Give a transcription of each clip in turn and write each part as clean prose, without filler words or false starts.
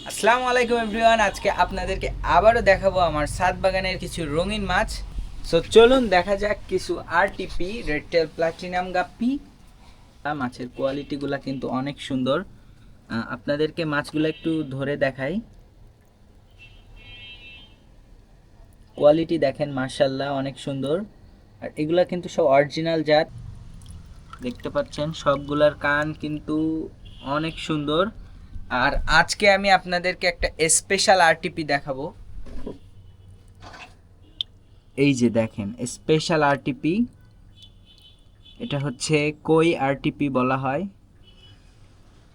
আসসালামু আলাইকুম এভরিওয়ান, আজকে আপনাদেরকে আবারও দেখাবো আমার ছাদ বাগানের কিছু রঙিন মাছ। সো চলুন দেখা যাক কিছু আরটিপি রেড টেল প্লাটিনাম গাপ্পি। মাছের কোয়ালিটিগুলো কিন্তু অনেক সুন্দর। আপনাদেরকে মাছগুলো একটু ধরে দেখাই। কোয়ালিটি দেখেন, মাশাআল্লাহ অনেক সুন্দর। আর এগুলা কিন্তু সব অরিজিনাল জাত। দেখতে পাচ্ছেন সবগুলার কান কিন্তু অনেক সুন্দর। আর আজকে আমি আপনাদেরকে একটা স্পেশাল আরটিপি দেখাবো। এই যে দেখেন স্পেশাল আরটিপি, এটা হচ্ছে কই আরটিপি বলা হয়।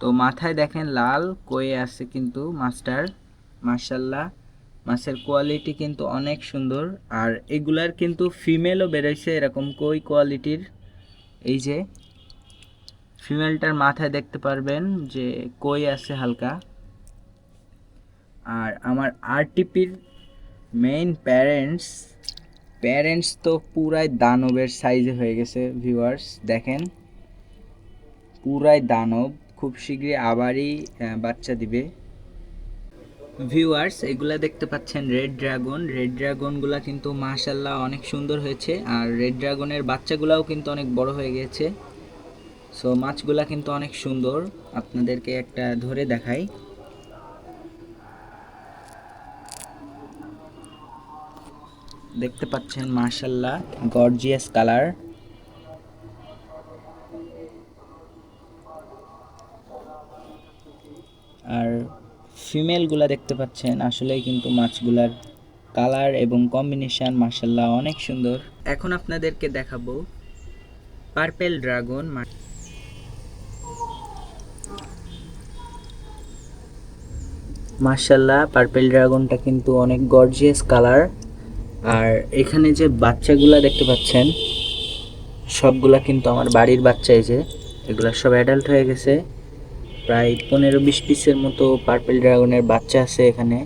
তো মাথায় দেখেন লাল কই আছে কিন্তু মাছটার, মাশাল্লাহ মাছের কোয়ালিটি কিন্তু অনেক সুন্দর। আর এগুলার কিন্তু ফিমেলও বেরোইছে এরকম কই কোয়ালিটির। এই যে ফিমেলটার মাথায় দেখতে পারবেন যে কই আছে হালকা। আর আমার আরটিপির মেইন প্যারেন্টস তো পুরাই দানবের সাইজে হয়ে গেছে ভিউয়ার্স, দেখেন পুরাই দানব, খুব শীঘ্রই আবারই বাচ্চা দিবে। ভিউয়ার্স এগুলা দেখতে পাচ্ছেন রেড ড্রাগনগুলা কিন্তু মাশাল্লাহ অনেক সুন্দর হয়েছে। আর রেড ড্রাগনের বাচ্চাগুলাও কিন্তু অনেক বড় হয়ে গেছে। সো মাছগুলা কিন্তু অনেক সুন্দর, আপনাদেরকে একটা ধরে দেখাই। দেখতে পাচ্ছেন মাশাল্লাহ গর্জিয়াস কালার। আর ফিমেলগুলা দেখতে পাচ্ছেন, আসলেই কিন্তু মাছগুলার কালার এবং কম্বিনেশন মাশাল্লাহ অনেক সুন্দর। এখন আপনাদেরকে দেখাবো পার্পেল ড্রাগন। মাশাল্লাহ পার্পেল ড্রাগনটা কিন্তু অনেক গর্জিয়াস কালার। আর এখানে যে বাচ্চাগুলা দেখতে পাচ্ছেন সবগুলা কিন্তু আমার বাড়ির বাচ্চা। এই যে এগুলা সব অ্যাডাল্ট হয়ে গেছে, প্রায় 15-20 পিসের মতো পার্পেল ড্রাগনের বাচ্চা আছে এখানে।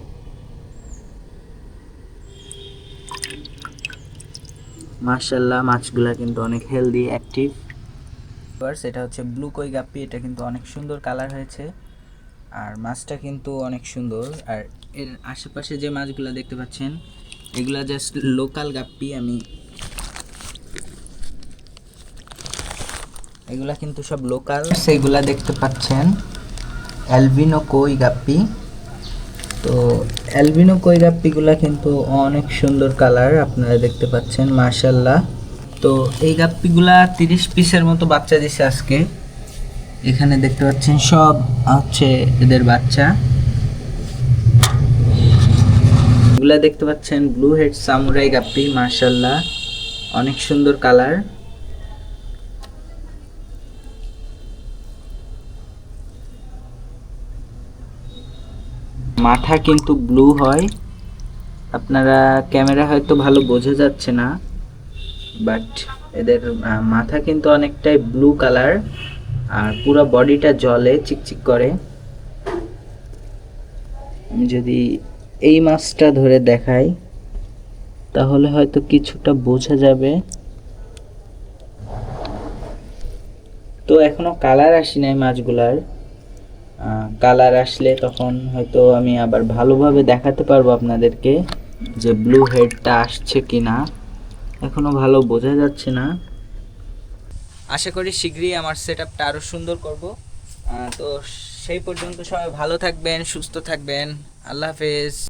মাশাল্লাহ মাছগুলা কিন্তু অনেক হেলদি অ্যাক্টিভ। এটা হচ্ছে ব্লু কই গাপ্পি, এটা কিন্তু অনেক সুন্দর কালার হয়েছে। আর মাছটা কিন্তু অনেক সুন্দর। আর এর আশেপাশে যে মাছগুলো দেখতে পাচ্ছেন এগুলা জাস্ট লোকাল গাপ্পি। এগুলা কিন্তু সব লোকাল, সেগুলা দেখতে পাচ্ছেন অ্যালবিনো কই গাপ্পি। তো অ্যালবিনো কই গাপ্পিগুলা কিন্তু অনেক সুন্দর কালার, আপনারা দেখতে পাচ্ছেন মাশাল্লাহ। তো এই গাপ্পিগুলা 30 পিসের মতো বাচ্চা দিছে আজকে। এখানে দেখতে পাচ্ছেন সব হচ্ছে এদের বাচ্চা। এগুলা দেখতে পাচ্ছেন ব্লু হেড সামুরাই গাপ্পি, মাশাল্লাহ অনেক সুন্দর কালার। মাথা কিন্তু ব্লু হয়, আপনারা ক্যামেরা হয়তো ভালো বোঝা যাচ্ছে না, বাট এদের মাথা কিন্তু অনেকটাই ব্লু কালার। আর পুরো বডিটা জলে চিকচিক করে। আমি যদি এই মাছটা ধরে দেখাই তাহলে হয়তো কিছুটা বোঝা যাবে। তো এখনো কালার আসি নাই মাছগুলার, কালার আসলে তখন হয়তো আমি আবার ভালোভাবে দেখাতে পারবো আপনাদেরকে যে ব্লু হেডটা আসছে কিনা। এখনো ভালো বোঝা যাচ্ছে না। আশা করি শীঘ্রই আমার সেটআপটা আরো সুন্দর করব। তো সেই পর্যন্ত সবাই ভালো থাকবেন, সুস্থ থাকবেন। আল্লাহ হাফেজ।